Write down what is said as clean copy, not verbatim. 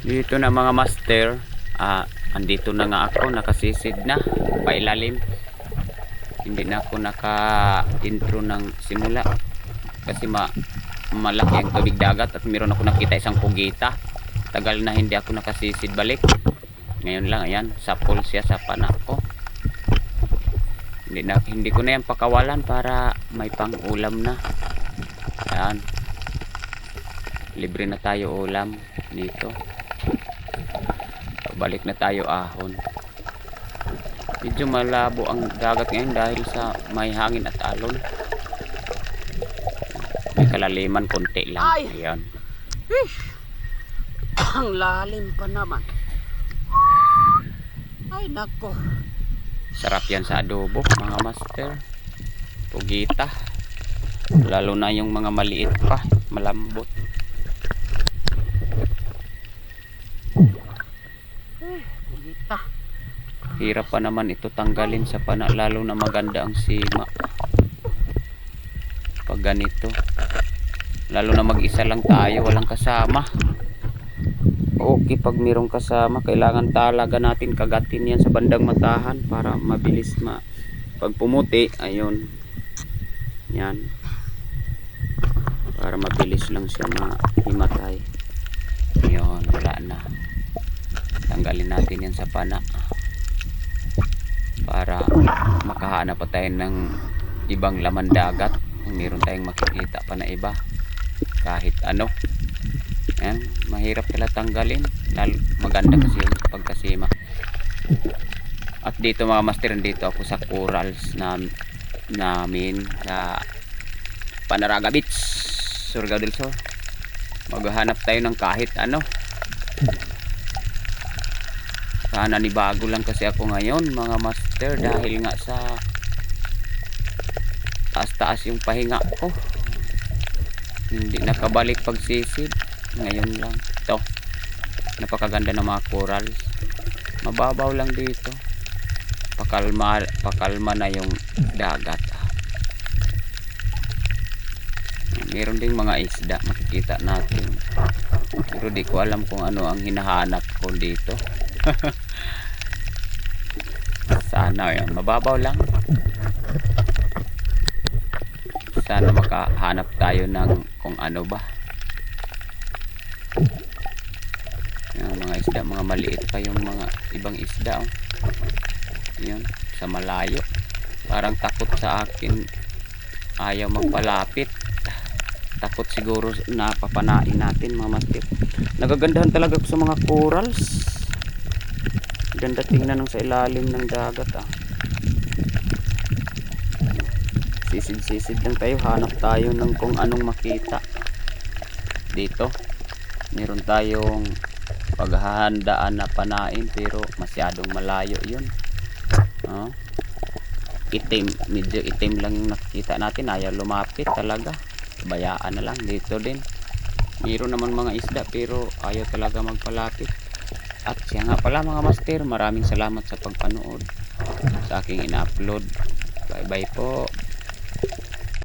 Dito na mga master, andito na nga ako, nakasisid na, pailalim. Hindi na ako naka-intro ng simula kasi malaki ang tubig dagat at meron ako nakita isang pugita. Tagal na hindi ako nakasisid balik. Ngayon lang, ayan, sapol siya sa pana ko. Hindi ko na yan pakawalan para may pang-ulam na. Ayan. Libre na tayo ulam dito. Balik na tayo ahon. Medyo malabo ang dagat ngayon dahil sa may hangin at alon. May kalaliman konti lang. Ayan. Ang lalim pa naman. Ay nako. Sarap yan sa adobo mga master. Pugita. Lalo na yung mga maliit pa, malambot. Pugita. Hirap pa naman ito tanggalin sa pana, lalo na maganda ang sima pag ganito, lalo na mag-isa lang tayo, walang kasama. Okay, pag mayroong kasama kailangan talaga natin kagatin yan sa bandang matahan para mabilis pag pumuti, ayun yan, para mabilis lang siya mahimatay. Ayun, wala na, tanggalin natin yan sa pana para makahanap pa tayo ng ibang laman dagat. Meron tayong makikita pa na iba kahit ano. Ayan, mahirap pala tanggalin, lalo maganda kasi yung pagkasima. At dito mga master, dito ako sa corals namin sa Panaraga Beach, Surigao del Sur. Maghahanap tayo ng kahit ano. Sana nibago lang kasi ako ngayon mga master, dahil nga sa taas-taas yung pahinga ko. Hindi nakabalik pagsisid. Ngayon lang. Ito. Napakaganda ng mga corals. Mababaw lang dito. Pakalma na yung dagat. Meron ding mga isda makikita natin. Pero di ko alam kung ano ang hinahanap ko dito. Sana yan, mababaw lang. Sana makahanap tayo ng kung ano ba. Yung mga isda, mga maliit pa yung mga ibang isda. Oh. Yun, sa malayo. Parang takot sa akin. Ayaw magpalapit. Takot siguro na papanain natin mga master. Nagagandahan talaga ko sa mga corals. Ganda tingnan ng sa ilalim ng dagat ah. Sisid-sisid lang tayo, hanap tayo ng kung anong makita. Dito meron tayong paghahandaan na panain pero masyadong malayo yun. Itim, medyo itim lang yung nakikita natin, ayaw lumapit talaga, bayaan na lang. Dito din meron naman mga isda pero ayaw talaga magpalapit. At siya nga pala mga master, maraming salamat sa pagpanood sa aking ina-upload. Bye bye po.